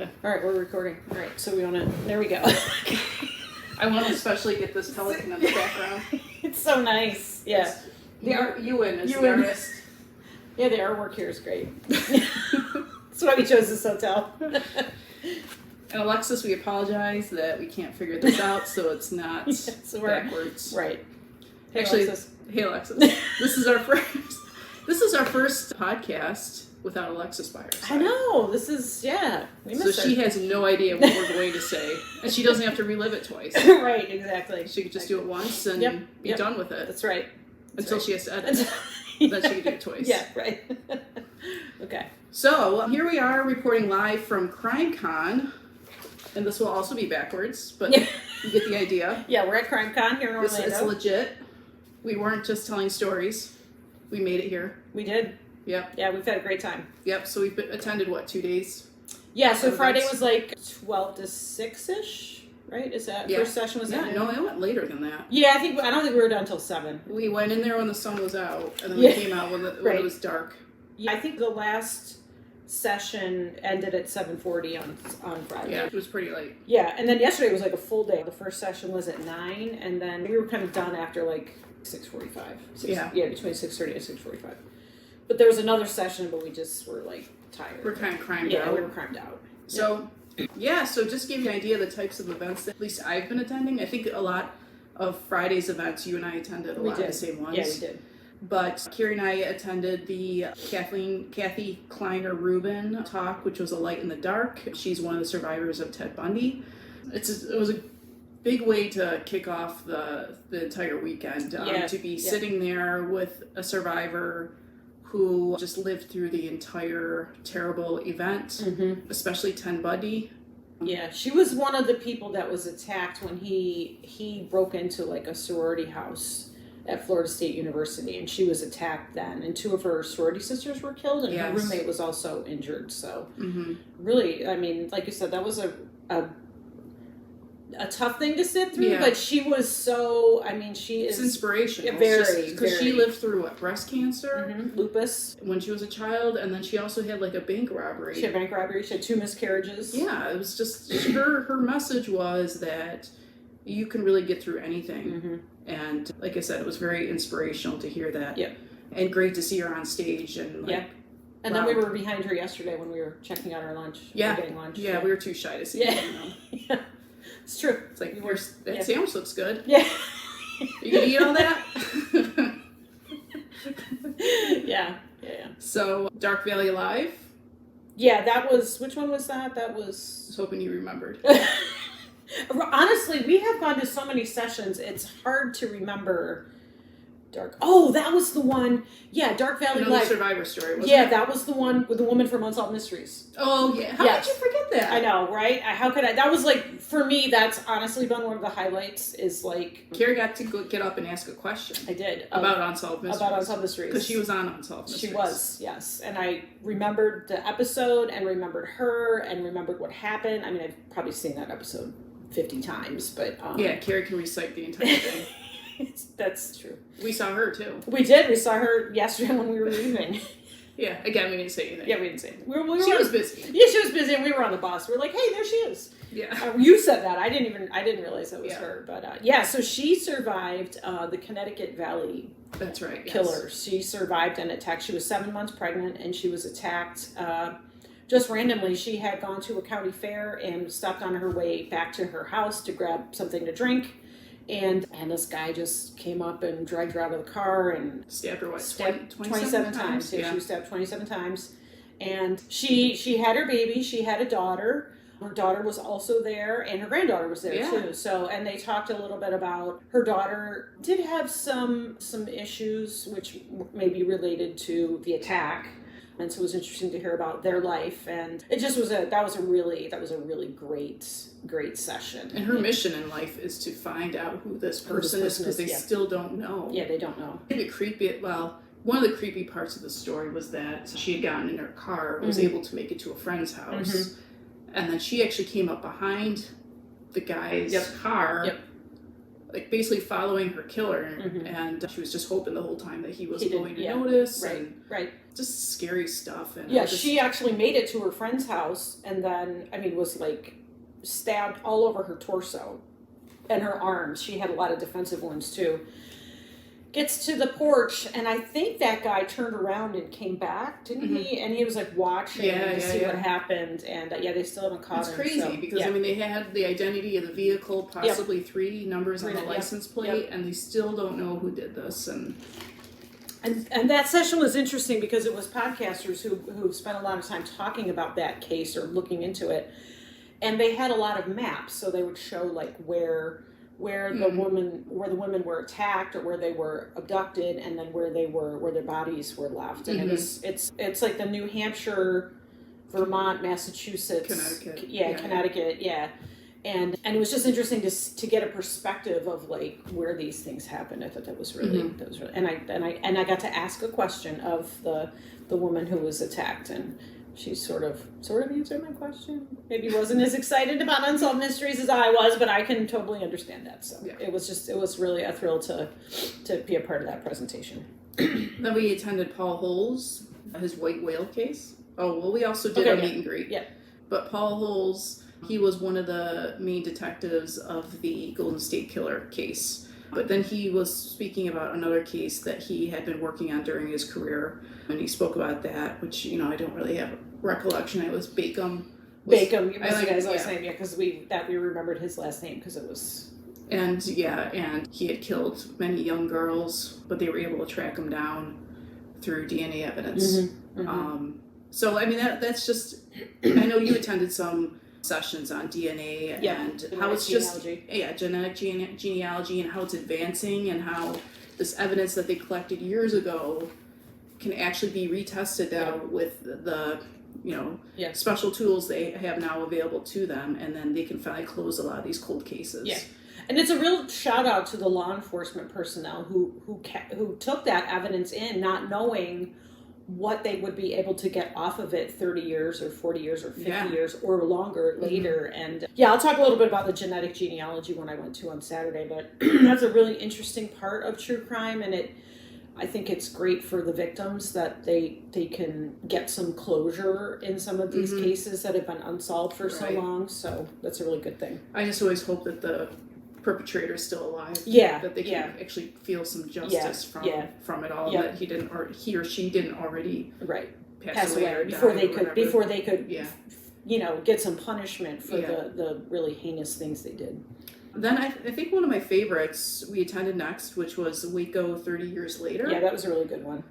All right, we're recording. All right, so we want to. There we go. I want to especially get this pelican in the background. It's so nice. Yeah. You win as the artist. Yeah, the artwork here is great. That's why we chose this hotel. And Alexis, we apologize that we can't figure this out, so it's not backwards. Right. Hey, actually, Alexis. Hey Alexis. This is our first podcast without Alexis by her side. I know. This is we miss her. She has no idea what we're going to say, and she doesn't have to relive it twice. Right. Exactly. She could just do it once and be done with it. That's right. Until she has to edit. Then she can do it twice. Yeah. Right. Okay. So here we are reporting live from CrimeCon. And this will also be backwards, but you get the idea. Yeah, we're at CrimeCon here in Orlando. It's legit. We weren't just telling stories. We made it here. We did. Yep. Yeah, we've had a great time. Yep, so we've attended, 2 days? Yeah, so Friday was like 12 to 6-ish, right? Is that first session was that? Yeah, no, it went later than that. Yeah, I don't think we were done until 7. We went in there when the sun was out, and then we came out when it was dark. Yeah, I think the last session ended at 7:40 on Friday. Yeah, it was pretty late. Yeah, and then yesterday was like a full day. The first session was at 9, and then we were kind of done after like 6:45. Yeah, between 6:30 and 6:45. But there was another session, but we just were like tired. We're kind of crimed out. Yeah, we were crimed out. So, so just to give you an idea of the types of events that at least I've been attending. I think a lot of Friday's events, you and I attended a lot of the same ones. Yeah, we did. But Carrie and I attended the Kathy Kleiner Rubin talk, which was A Light in the Dark. She's one of the survivors of Ted Bundy. It was a big way to kick off the entire weekend. To be sitting there with a survivor who just lived through the entire terrible event, especially Ted Bundy. Yeah, she was one of the people that was attacked when he broke into like a sorority house at Florida State University, and she was attacked then, and 2 of her sorority sisters were killed, and her roommate was also injured. So really, I mean, like you said, that was a tough thing to sit through, but she was so, I mean, she is inspirational. Very, because she lived through breast cancer, lupus when she was a child, and then she also had like a bank robbery. She had bank robbery. She had 2 miscarriages. Yeah, it was just her message was that you can really get through anything. And like I said, it was very inspirational to hear that. Yeah. And great to see her on stage. And and then we were behind her yesterday when we were checking out our lunch. Yeah. Getting lunch. Yeah, we were too shy to see her. Yeah. It's true. It's like, that sandwich looks good. Yeah. You gonna eat all that? Yeah. So, Dark Valley Live? Yeah, that was, which one was that? That was... I was hoping you remembered. Honestly, we have gone to so many sessions, it's hard to remember Dark... Oh, that was the one. Yeah, Dark Valley Live. Survivor story, wasn't it? That was the one with the woman from Unsolved Mysteries. Oh, yeah. How did you forget that? I know, right? How could I? That was like, for me, that's honestly been one of the highlights, is like... Carrie got to get up and ask a question. I did. About Unsolved Mysteries. About Unsolved Mysteries. Because she was on Unsolved Mysteries. She was, yes. And I remembered the episode, and remembered her, and remembered what happened. I mean, I've probably seen that episode 50 times, but... yeah, Carrie can recite the entire thing. That's true. We saw her, too. We did. We saw her yesterday when we were leaving. Yeah, again, we didn't say anything. Yeah, we didn't say anything. She was busy. Yeah, she was busy, and we were on the bus. We were like, hey, there she is. Yeah. You said that. I didn't realize that was her. But, so she survived the Connecticut Valley That's right, killer. Yes. She survived an attack. She was 7 months pregnant, and she was attacked just randomly. She had gone to a county fair and stopped on her way back to her house to grab something to drink. And this guy just came up and dragged her out of the car and stabbed her, 27 times. Yeah, she was stabbed 27 times. And she had her baby. She had a daughter. Her daughter was also there, and her granddaughter was there too. So, and they talked a little bit about her daughter did have some issues, which may be related to the attack. And so it was interesting to hear about their life, and it just was that was a really great session. And her mission in life is to find out who this person is, because they still don't know. Yeah, they don't know. One of the creepy parts of the story was that she had gotten in her car, was able to make it to a friend's house, and then she actually came up behind the guy's car like basically following her killer, and she was just hoping the whole time that he was going to notice, right. Just scary stuff. And she actually made it to her friend's house, and then was like stabbed all over her torso and her arms. She had a lot of defensive wounds too. Gets to the porch, and I think that guy turned around and came back, didn't he? And he was like watching to see what happened, and they still haven't caught him. It's crazy because they had the identity of the vehicle, possibly 3 numbers on the license plate, and they still don't know who did this. And that session was interesting because it was podcasters who spent a lot of time talking about that case or looking into it, and they had a lot of maps, so they would show like where the women were attacked or where they were abducted, and then where their bodies were left. And it's like the New Hampshire, Vermont, Massachusetts, Connecticut, and it was just interesting to get a perspective of like where these things happened. I thought that was really and I got to ask a question of the woman who was attacked, and she sort of answered my question. Maybe wasn't as excited about Unsolved Mysteries as I was, but I can totally understand that. So it was really a thrill to be a part of that presentation. Then we attended Paul Holes, his white whale case. Oh, well, we also did a meet and greet. Yeah. But Paul Holes, he was one of the main detectives of the Golden State Killer case. But then he was speaking about another case that he had been working on during his career, and he spoke about that, which, I don't really have recollection. It was Bacon. Bacon, was the guy's last name, because we remembered his last name because it was... And he had killed many young girls, but they were able to track him down through DNA evidence. So, that's just... I know you attended some sessions on DNA and how it's genetic genealogy and how it's advancing, and how this evidence that they collected years ago can actually be retested now with the special tools they have now available to them, and then they can finally close a lot of these cold cases. And it's a real shout out to the law enforcement personnel who took that evidence in, not knowing what they would be able to get off of it 30 years or 40 years or 50 years or longer later. And I'll talk a little bit about the genetic genealogy one I went to on Saturday, but that's a really interesting part of true crime, and I think it's great for the victims that they can get some closure in some of these cases that have been unsolved for so long. So that's a really good thing. I just always hope that the perpetrator is still alive. That they can actually feel some justice from it all. That he or she didn't already pass away or before they could get some punishment for the really heinous things they did. Then I think one of my favorites we attended next, which was Waco 30 Years Later. Yeah, that was a really good one.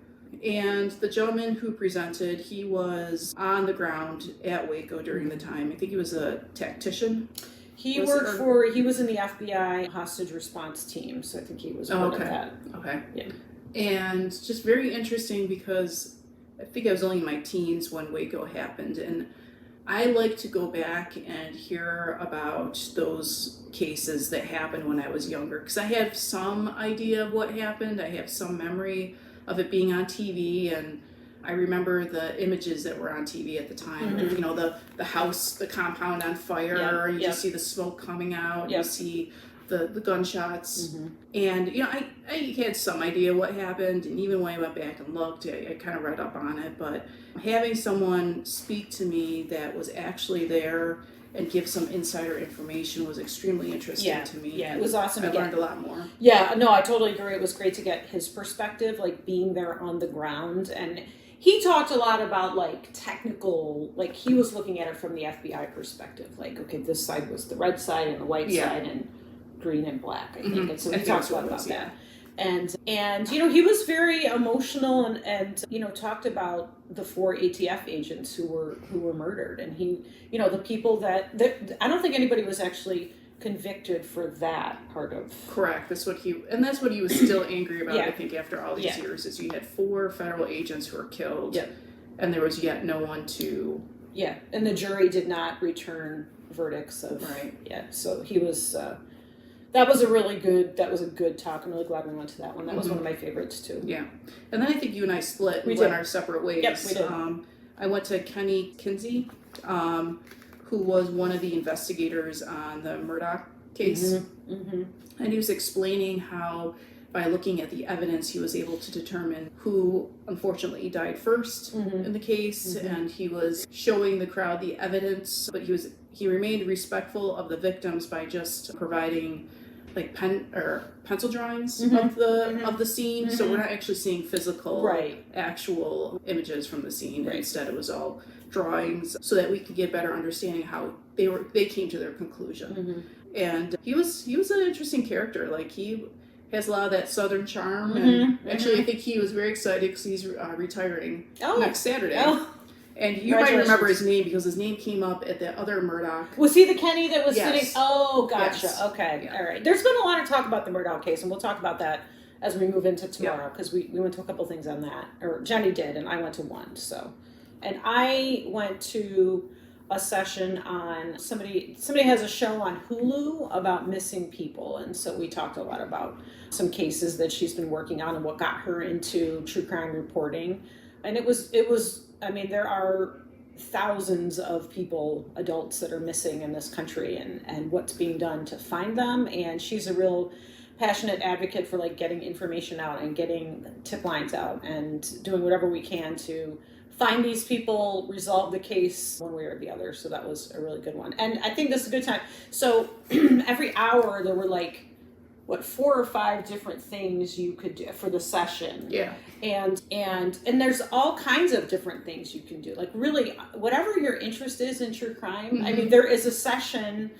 And the gentleman who presented, he was on the ground at Waco during the time. I think he was a tactician. He was in the FBI hostage response team, so I think he was part of that. Okay. Yeah. And just very interesting because I think I was only in my teens when Waco happened, and I like to go back and hear about those cases that happened when I was younger, because I have some idea of what happened. I have some memory of it being on TV, and I remember the images that were on TV at the time. The house, the compound on fire, you just see the smoke coming out, you see the gunshots. And, I had some idea what happened, and even when I went back and looked, I kind of read up on it, but having someone speak to me that was actually there and give some insider information was extremely interesting to me. Yeah, it was awesome. I learned a lot more. Yeah, no, I totally agree. It was great to get his perspective, like being there on the ground. And he talked a lot about like technical, like he was looking at it from the FBI perspective. Like, okay, this side was the red side and the white side and green and black, I think. And so he talked a lot about that. And he was very emotional and talked about the 4 ATF agents who were murdered, and he, the people that I don't think anybody was actually convicted for that part of. Correct. That's what he was still angry about. I think after all these years, is you had 4 federal agents who were killed, and there was yet no one to. Yeah, and the jury did not return verdicts of. Right. Yeah, so he was. That was a good talk. I'm really glad we went to that one. That was one of my favorites too. Yeah. And then I think you and I split. We went our separate ways. Yep, we did. I went to Kenny Kinsey, who was one of the investigators on the Murdoch case. Mm-hmm. Mm-hmm. And he was explaining how by looking at the evidence, he was able to determine who unfortunately died first in the case. And he was showing the crowd the evidence, but he remained respectful of the victims by just providing like pencil drawings of the scene. So we're not actually seeing physical actual images from the scene. Instead it was all drawings, so that we could get a better understanding how they came to their conclusion. And he was an interesting character. Like, he has a lot of that Southern charm, and actually I think he was very excited because he's retiring next Saturday. And you might remember his name because his name came up at the other Murdoch. Was he the Kenny that was sitting? Oh, gotcha. Yes. Okay. All right. There's been a lot of talk about the Murdoch case, and we'll talk about that as we move into tomorrow, because we went to a couple things on that. Or Jenny did, and I went to one. So, and I went to a session on somebody has a show on Hulu about missing people, and so we talked a lot about some cases that she's been working on and what got her into true crime reporting. And it was I mean, there are thousands of people, adults, that are missing in this country, and what's being done to find them. And she's a real passionate advocate for like getting information out and getting tip lines out and doing whatever we can to find these people, resolve the case one way or the other. So that was a really good one. And I think this is a good time. So every hour there were like, 4 or 5 different things you could do for the session. Yeah. And there's all kinds of different things you can do. Like, really, whatever your interest is in true crime. I mean, there is a session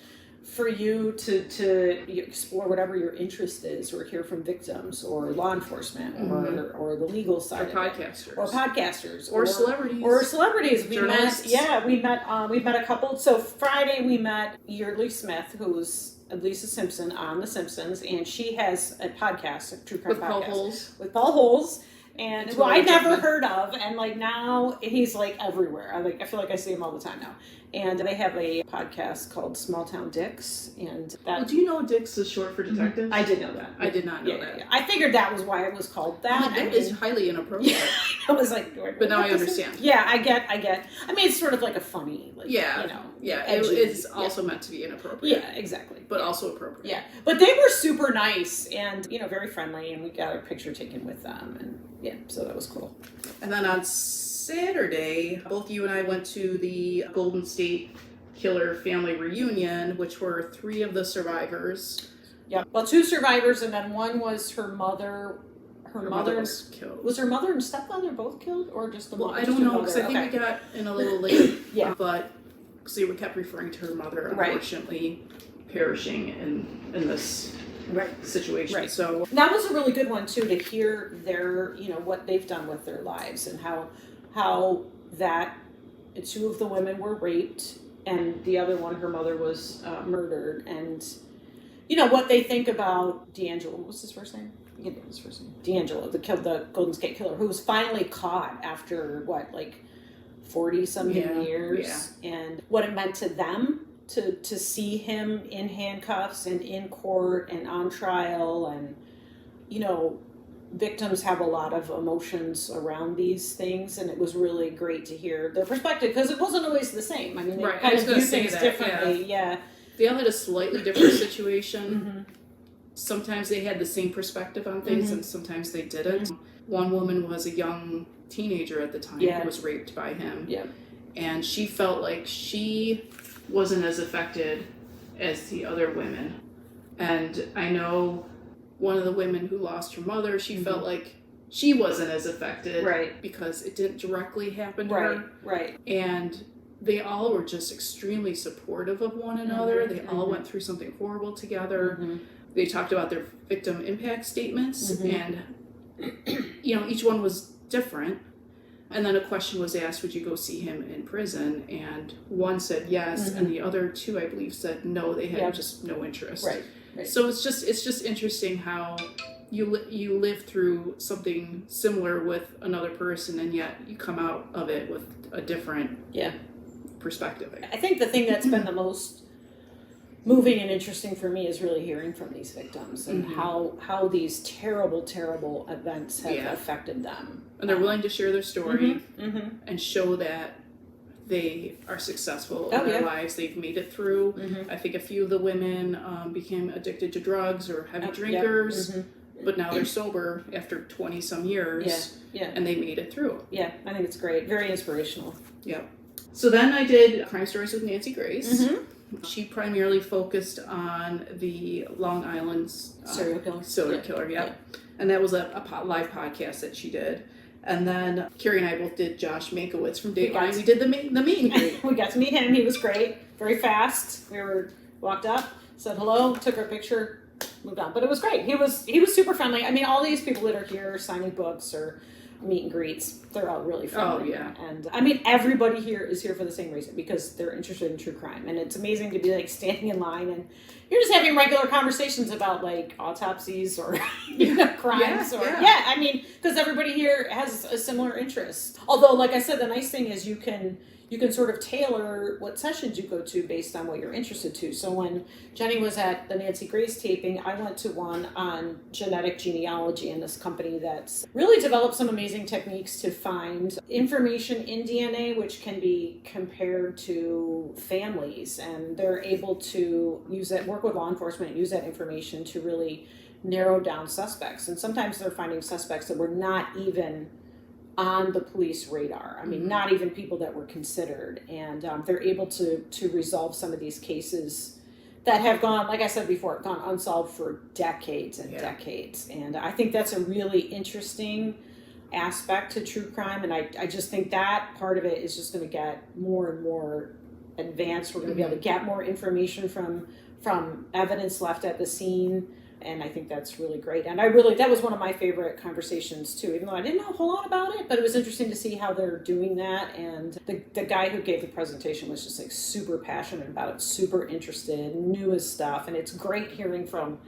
for you to explore whatever your interest is, or hear from victims or law enforcement or the legal side or podcasters or celebrities. We journalists. met a couple. So Friday we met Yeardley Smith, who's Lisa Simpson on The Simpsons, and she has a podcast, a true crime podcast with Paul Holes, and who I never heard of, and like now he's like everywhere. I feel like I see him all the time now. And they have a podcast called Small Town Dicks, and that. Well, do you know Dicks is short for detectives? I did know that. I did not know that. Yeah. I figured that was why it was called that. That is highly inappropriate. I was like, but now I understand. Yeah, I get. I mean, it's sort of like a funny, like, it is also meant to be inappropriate. Yeah, exactly. But also appropriate. Yeah, but they were super nice and very friendly, and we got a picture taken with them, and so that was cool. And then on Saturday, both you and I went to the Golden State Killer family reunion, which were 3 of the survivors. Yeah, well, 2 survivors, and then one was her mother. Her mother was killed. Was her mother and stepfather both killed, or just the mother? Well, I don't know, because I think we got in a little late. But because they kept referring to her mother, unfortunately, perishing in this situation. Right. So that was a really good one too, to hear their, what they've done with their lives, and how that 2 of the women were raped, and the other one, her mother, was murdered, and what they think about D'Angelo. What was his first name? I can't think of his first name. D'Angelo, the Golden State Killer, who was finally caught after 40-something years, and what it meant to them to see him in handcuffs and in court and on trial. And victims have a lot of emotions around these things, and it was really great to hear their perspective, because it wasn't always the same. I mean, they kind of view things differently. They all had a slightly different situation. Sometimes they had the same perspective on things, and sometimes they didn't. One woman was a young teenager at the time who was raped by him. And she felt like she wasn't as affected as the other women. And I know one of the women who lost her mother, she felt like she wasn't as affected because it didn't directly happen to her. And they all were just extremely supportive of one another. They all went through something horrible together. They talked about their victim impact statements, and each one was different. And then a question was asked, would you go see him in prison? And one said yes, and the other 2, I believe, said no, they had just no interest. So it's just interesting how you live through something similar with another person, and yet you come out of it with a different perspective. I think the thing that's been the most moving and interesting for me is really hearing from these victims, and how these terrible events have affected them. And they're willing to share their story and show that they are successful in their lives. They've made it through. I think a few of the women became addicted to drugs or heavy drinkers, but now they're sober after 20 some years, and they made it through. Yeah, I think it's great. Very inspirational. Yeah. So then I did Crime Stories with Nancy Grace. She primarily focused on the Long Island serial killer. Yeah. And that was a live podcast that she did. And then Carrie and I both did Josh Mankiewicz from Dateline. We did the meet and greet. We got to meet him. He was great. Very fast. We walked up, said hello, took our picture, moved on. But it was great. He was super friendly. I mean, all these people that are here signing books or meet and greets, they're all really friendly. Oh, yeah. And I mean, everybody here is here for the same reason, because they're interested in true crime. And it's amazing to be like standing in line and you're just having regular conversations about like autopsies or crimes I mean, because everybody here has a similar interest. Although, like I said, the nice thing is you can sort of tailor what sessions you go to based on what you're interested to. So when Jenny was at the Nancy Grace taping, I went to one on genetic genealogy, and this company that's really developed some amazing techniques to find information in DNA which can be compared to families, and they're able to use that, work with law enforcement, use that information to really narrow down suspects. And sometimes they're finding suspects that were not even on the police radar. I mean, not even people that were considered. And they're able to resolve some of these cases that have gone, like I said before, gone unsolved for decades and decades. And I think that's a really interesting aspect to true crime. And I just think that part of it is just going to get more and more advanced. We're going to be able to get more information from evidence left at the scene. And I think that's really great. And that was one of my favorite conversations too, even though I didn't know a whole lot about it, but it was interesting to see how they're doing that. And the guy who gave the presentation was just like super passionate about it, super interested, knew his stuff. And it's great hearing from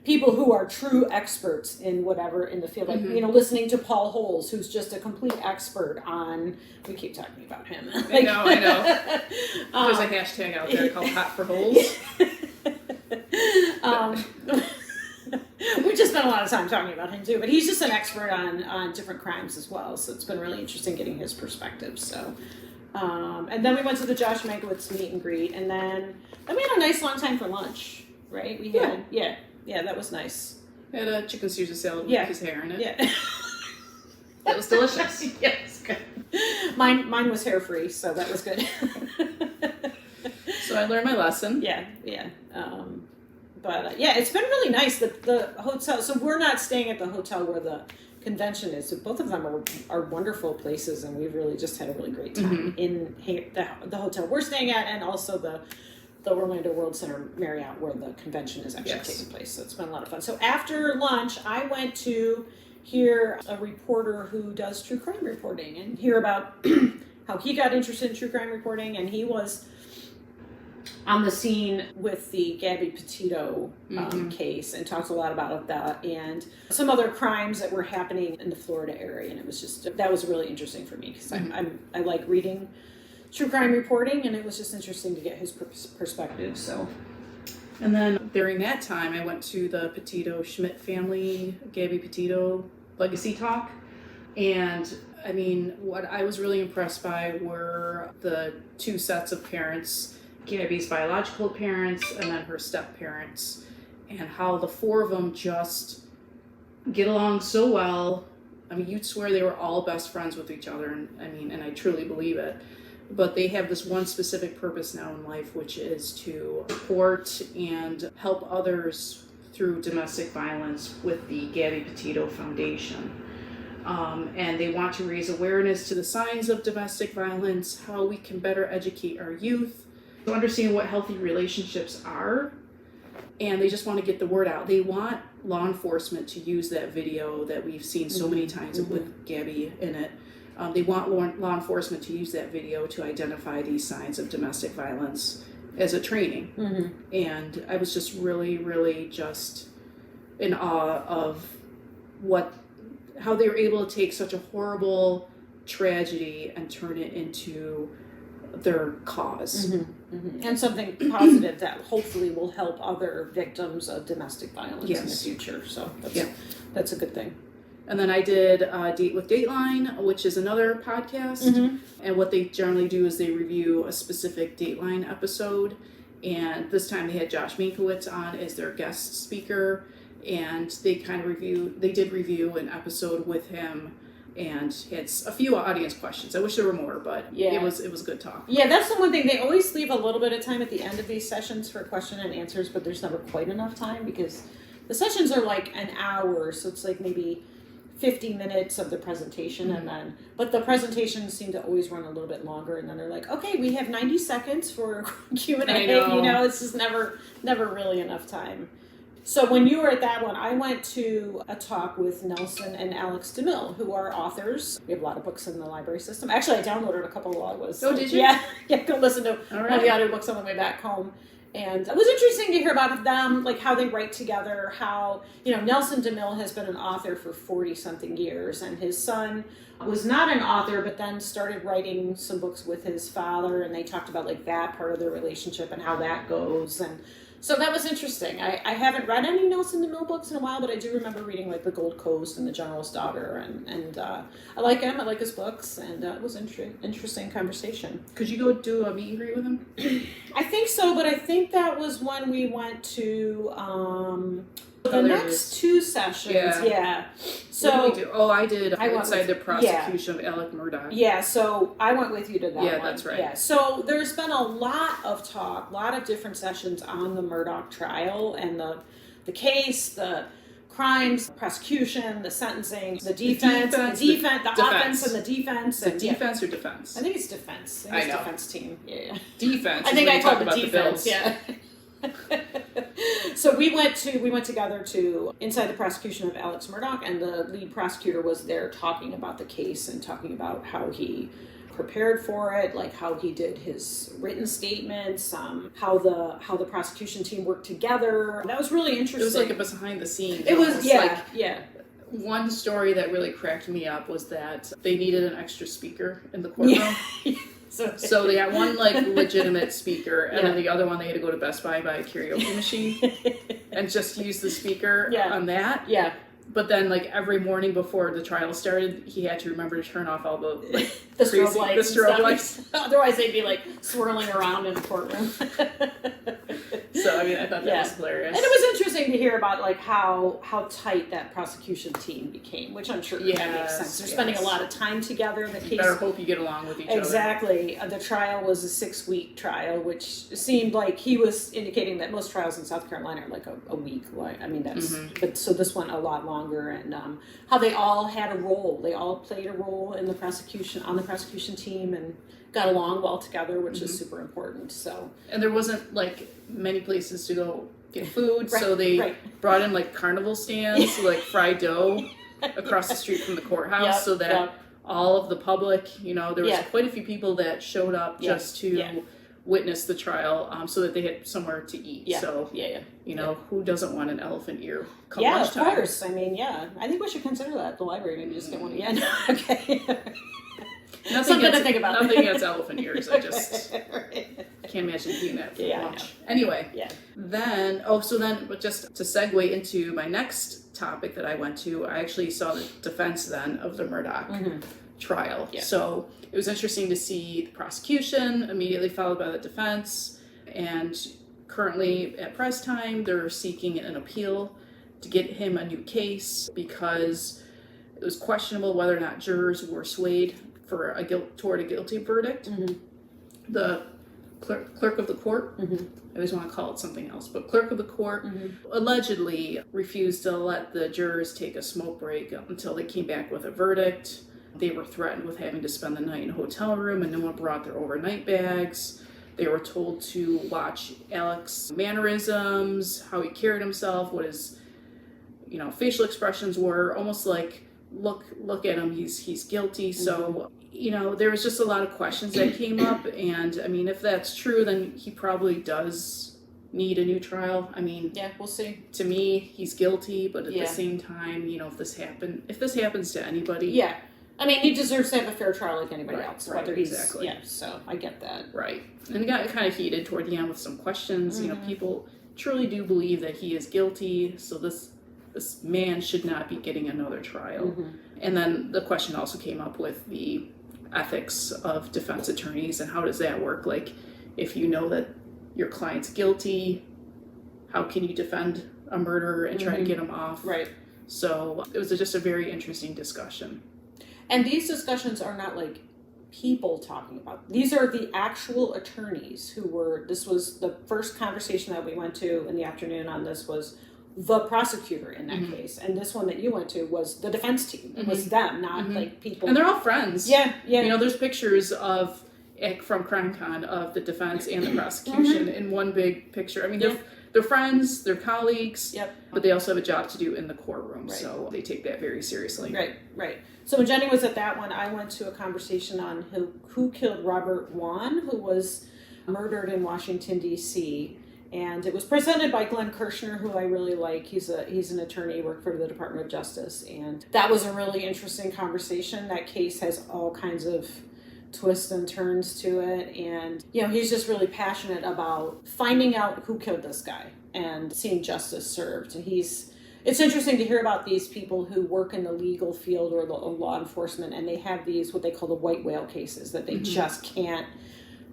people who are true experts in whatever in the field, like, listening to Paul Holes, who's just a complete expert on, we keep talking about him. I know. There's a hashtag out there called Hot for Holes. We just spent a lot of time talking about him too, but he's just an expert on different crimes as well. So it's been really interesting getting his perspective. So, and then we went to the Josh Mankiewicz meet and greet, and then we had a nice long time for lunch, right? We had, that was nice. We had a chicken Caesar salad with his hair in it. Yeah. That was delicious. Yes, good. Mine was hair free, so that was good. So I learned my lesson. Yeah. But it's been really nice. The hotel, so we're not staying at the hotel where the convention is. So both of them are wonderful places, and we've really just had a really great time in the hotel we're staying at, and also the Orlando World Center Marriott where the convention is actually taking place. So it's been a lot of fun. So after lunch, I went to hear a reporter who does true crime reporting and hear about how he got interested in true crime reporting, and he was on the scene with the Gabby Petito case and talked a lot about that and some other crimes that were happening in the Florida area. And it was just, that was really interesting for me because I like reading true crime reporting, and it was just interesting to get his perspective. So, and then during that time, I went to the Petito Schmidt family, Gabby Petito legacy talk. And I mean, what I was really impressed by were the two sets of parents, Gabby's biological parents and then her step parents, and how the four of them just get along so well. I mean, you'd swear they were all best friends with each other, and I truly believe it. But they have this one specific purpose now in life, which is to support and help others through domestic violence with the Gabby Petito Foundation. And they want to raise awareness to the signs of domestic violence, how we can better educate our youth, to understand what healthy relationships are, and they just want to get the word out. They want law enforcement to use that video that we've seen so many times with Gabby in it. They want law enforcement to use that video to identify these signs of domestic violence as a training. And I was just really, really just in awe of how they were able to take such a horrible tragedy and turn it into their cause. And something positive that hopefully will help other victims of domestic violence in the future. So that's a good thing. And then I did Date with Dateline, which is another podcast. Mm-hmm. And what they generally do is they review a specific Dateline episode. And this time they had Josh Mankiewicz on as their guest speaker. And they did review an episode with him and had a few audience questions. I wish there were more, but it was a good talk. Yeah, that's the one thing. They always leave a little bit of time at the end of these sessions for question and answers, but there's never quite enough time because the sessions are like an hour, so it's like maybe 50 minutes of the presentation, and but the presentations seem to always run a little bit longer, and then they're like, okay, we have 90 seconds for Q&A. It's just never really enough time. So when you were at that one, I went to a talk with Nelson and Alex DeMille, who are authors. We have a lot of books in the library system. Actually, I downloaded a couple of audios. Oh, did you? Yeah, go listen to one of the audiobooks on the way back home. And it was interesting to hear about them, like how they write together, how, Nelson DeMille has been an author for 40-something years, and his son was not an author, but then started writing some books with his father, and they talked about like that part of their relationship and how that goes. And so that was interesting. I haven't read any Nelson DeMille books in a while, but I do remember reading like The Gold Coast and The General's Daughter, and I like him. I like his books, and it was an interesting conversation. Could you go do a meet and greet with him? I think so, but I think that was when we went to the next two sessions. Yeah. So what did we do? I did Inside the Prosecution of Alec Murdoch. Yeah, so I went with you to that one. Yeah, that's right. Yeah, so there's been a lot of talk, a lot of different sessions on the Murdoch trial and the case, the crimes, prosecution, the sentencing, the offense and the defense. Is it defense or defense? I think it's defense. I think it's defense team. Yeah. Defense. I think I told the defense. Yeah. So we went together to Inside the Prosecution of Alex Murdoch, and the lead prosecutor was there talking about the case and talking about how he prepared for it, like how he did his written statements, how the prosecution team worked together. That was really interesting. It was like it was behind the scenes. It was, yeah. One story that really cracked me up was that they needed an extra speaker in the courtroom. Yeah. So they got one like legitimate speaker, and then the other one they had to go to Best Buy buy a karaoke machine and just use the speaker on that. Yeah. But then, like, every morning before the trial started, he had to remember to turn off all the the strobe lights. Otherwise, they'd be like swirling around in the courtroom. So I mean, I thought that was hilarious. And it was interesting to hear about like how tight that prosecution team became, which I'm sure makes sense. They're spending a lot of time together. The case. Better hope you get along with each other. Exactly. The trial was a 6-week trial, which seemed like he was indicating that most trials in South Carolina are like a week. I mean, that's but so this one a lot longer, and how they all had a role. They all played a role in the prosecution team and got along well together, which is super important. So, and there wasn't like many places to go get food, so they brought in like carnival stands, like fried dough across the street from the courthouse, so that all of the public, there was quite a few people that showed up just to witness the trial, so that they had somewhere to eat. Yeah. So, who doesn't want an elephant ear? Come yeah, lunchtime? Of course. I mean, I think we should consider that at the library. Maybe just get one again. Okay. Something to think about. Nothing against elephant ears. I just can't imagine eating that for lunch. Anyway, then just to segue into my next topic that I went to, I actually saw the defense then of the Murdoch trial. Yeah. So it was interesting to see the prosecution immediately followed by the defense, and currently at press time they're seeking an appeal to get him a new case because it was questionable whether or not jurors were swayed toward a guilty verdict. The clerk of the court, I always want to call it something else, but clerk of the court allegedly refused to let the jurors take a smoke break until they came back with a verdict. They were threatened with having to spend the night in a hotel room, and no one brought their overnight bags. They were told to watch Alec's mannerisms, how he carried himself, what his facial expressions were, almost like look at him, he's guilty. So there was just a lot of questions that came up, and I mean, if that's true, then he probably does need a new trial. I mean, we'll see. To me, he's guilty, but at the same time, if this happens to anybody, I mean, he deserves to have a fair trial like anybody else. Whether exactly. So I get that. Right, and it got kind of heated toward the end with some questions. People truly do believe that he is guilty, so this this man should not be getting another trial. Mm-hmm. And then the question also came up with the ethics of defense attorneys and how does that work? Like, if you know that your client's guilty, how can you defend a murderer and try to get him off? Right. So it was just a very interesting discussion. And these discussions are not like people talking about. These are the actual attorneys who were, this was the first conversation that we went to in the afternoon on this was the prosecutor in that case. And this one that you went to was the defense team. It was them, not like people. And they're all friends. Yeah, yeah. You know, there's pictures of, from CrimeCon, of the defense and the prosecution in one big picture. I mean, they're friends, they're colleagues, but they also have a job to do in the courtroom, so they take that very seriously. Right, right. So when Jenny was at that one, I went to a conversation on who killed Robert Wan, who was murdered in Washington, D.C., and it was presented by Glenn Kirshner, who I really like. He's an attorney, worked for the Department of Justice, and that was a really interesting conversation. That case has all kinds of twists and turns to it, and you know, he's just really passionate about finding out who killed this guy and seeing justice served. And it's interesting to hear about these people who work in the legal field or the law enforcement, and they have these what they call the white whale cases that they just can't,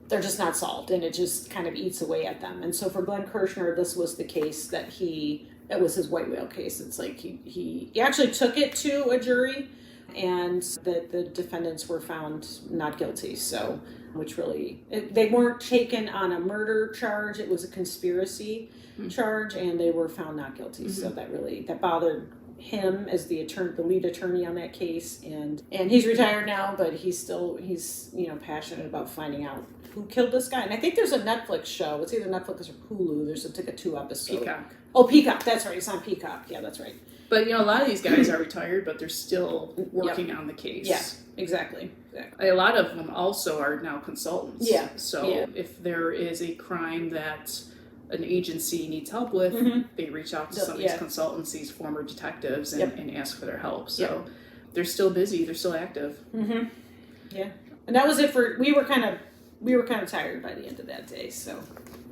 they're just not solved, and it just kind of eats away at them. And so for Glenn Kirshner, this was the case that it was his white whale case. It's like he actually took it to a jury, and the defendants were found not guilty. So, which really, they weren't taken on a murder charge. It was a conspiracy charge, and they were found not guilty. So that bothered him as the lead attorney on that case, and he's retired now, but he's passionate about finding out who killed this guy. And I think there's a Netflix show. It's either Netflix or Hulu. There's a 2-episode. Peacock. Oh, Peacock. That's right. It's on Peacock. Yeah, that's right. But, you know, a lot of these guys are retired, but they're still working on the case. Yeah, exactly. A lot of them also are now consultants. Yeah. So if there is a crime that an agency needs help with, they reach out to some of these consultants, these former detectives, and ask for their help. So they're still busy. They're still active. Yeah. And that was it for, we were kind of tired by the end of that day. So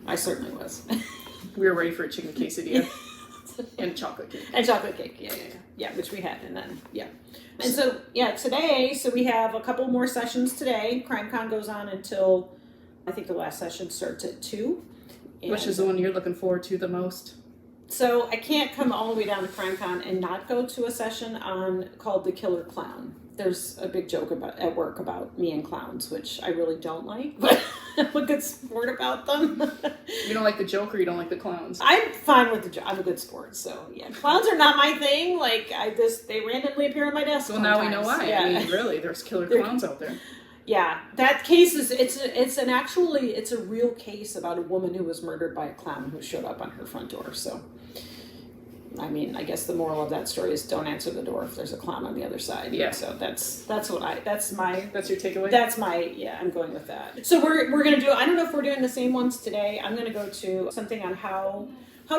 I certainly was. We were ready for a chicken quesadilla. And chocolate cake. And chocolate cake, yeah, which we had, and then, And so, today, we have a couple more sessions today. CrimeCon goes on until, I think the last session starts at 2. Which is the one you're looking forward to the most? So I can't come all the way down to CrimeCon and not go to a session called The Killer Clown. There's a big joke at work about me and clowns, which I really don't like, but I'm a good sport about them. You don't like the joke, or you don't like the clowns? I'm fine with the joke. I'm a good sport, so yeah. Clowns are not my thing. Like they randomly appear on my desk. Well, now we know why. Yeah. I mean, really, there's killer clowns out there. Yeah, that case is it's a real case about a woman who was murdered by a clown who showed up on her front door. So, I mean, I guess the moral of that story is don't answer the door if there's a clown on the other side. Yeah. So that's your takeaway? I'm going with that. So we're gonna do, I don't know if we're doing the same ones today. I'm gonna go to something on how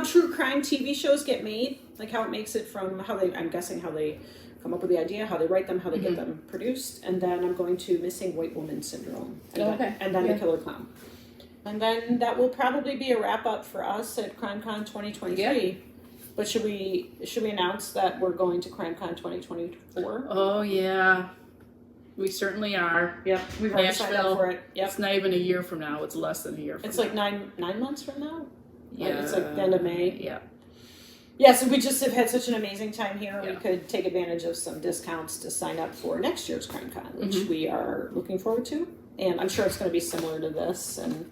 true crime TV shows get made, like how it makes it from how they come up with the idea, how they write them, how they get them produced, and then I'm going to Missing White Woman Syndrome, and then The Killer Clown. And then that will probably be a wrap up for us at CrimeCon 2023. Yeah. But should we announce that we're going to CrimeCon 2024? Oh yeah, we certainly are. Yep, we've already signed up for it. Yep. It's not even a year from now. It's less than a year from now. It's like nine months from now. Yeah, it's like the end of May. Yeah. Yeah, so we just have had such an amazing time here. Yeah. We could take advantage of some discounts to sign up for next year's CrimeCon, which we are looking forward to. And I'm sure it's going to be similar to this. And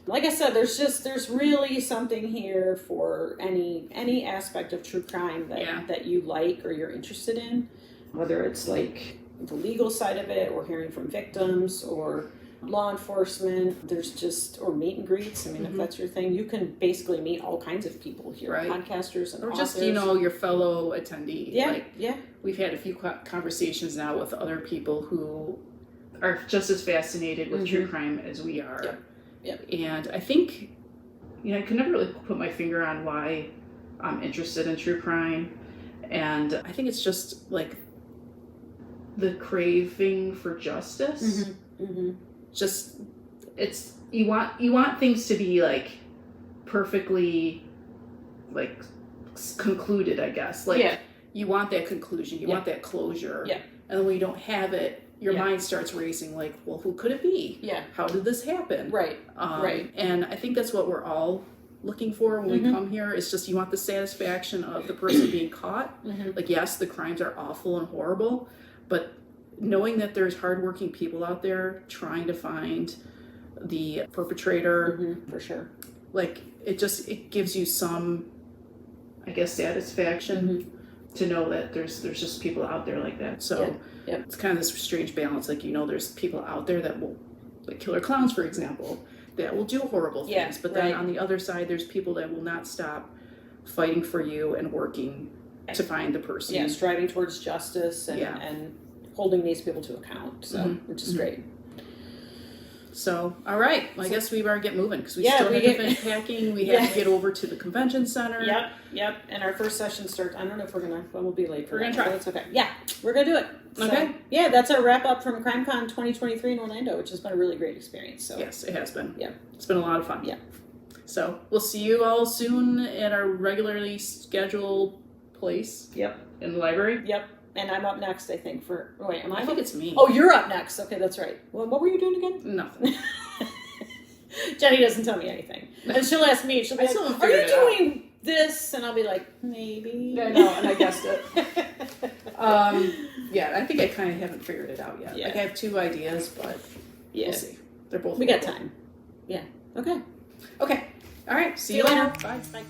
like I said, there's really something here for any aspect of true crime that you like or you're interested in, whether it's like the legal side of it or hearing from victims or law enforcement. There's or meet and greets. I mean, if that's your thing, you can basically meet all kinds of people here, podcasters and or authors. Just your fellow attendee. Yeah, We've had a few conversations now with other people who are just as fascinated with true crime as we are. Yep. And I think, I can never really put my finger on why I'm interested in true crime. And I think it's just like the craving for justice. Just, it's, you want things to be like perfectly like concluded, I guess. Like, you want that conclusion, you want that closure. Yeah. And then when you don't have it, your mind starts racing, like, well, who could it be? Yeah. How did this happen? Right. Right. And I think that's what we're all looking for when we come here. It's just, you want the satisfaction of the person being caught. Like, yes, the crimes are awful and horrible, but knowing that there's hardworking people out there trying to find the perpetrator, for sure. Like, it gives you some, I guess, satisfaction to know that there's just people out there like that. So it's kind of this strange balance. Like, there's people out there that will, like killer clowns, for example, that will do horrible things. But then on the other side, there's people that will not stop fighting for you and working to find the person. Yeah, striving towards justice and holding these people to account. So, which is great. So, all right. Well, I guess we better get moving because we still have to finish packing. We have to get over to the convention center. Yep. And our first session starts. I don't know if we'll be late for We're going to try. It's okay. Yeah, we're going to do it. So, okay. Yeah, that's our wrap up from CrimeCon 2023 in Orlando, which has been a really great experience. So yes, it has been. Yeah. It's been a lot of fun. Yeah. So we'll see you all soon at our regularly scheduled place. Yep. In the library. Yep. And I'm up next, I think, I think it's me. Oh, you're up next. Okay, that's right. Well, what were you doing again? Nothing. Jenny doesn't tell me anything. And she'll ask me, she'll be like, are you doing this? And I'll be like, maybe. I know, and I guessed it. Yeah, I think I kind of haven't figured it out yet. Yeah. Like, I have 2 ideas, but we'll see. They're both We got time. Yeah. Okay. Okay. All right. See you later. Bye. Bye.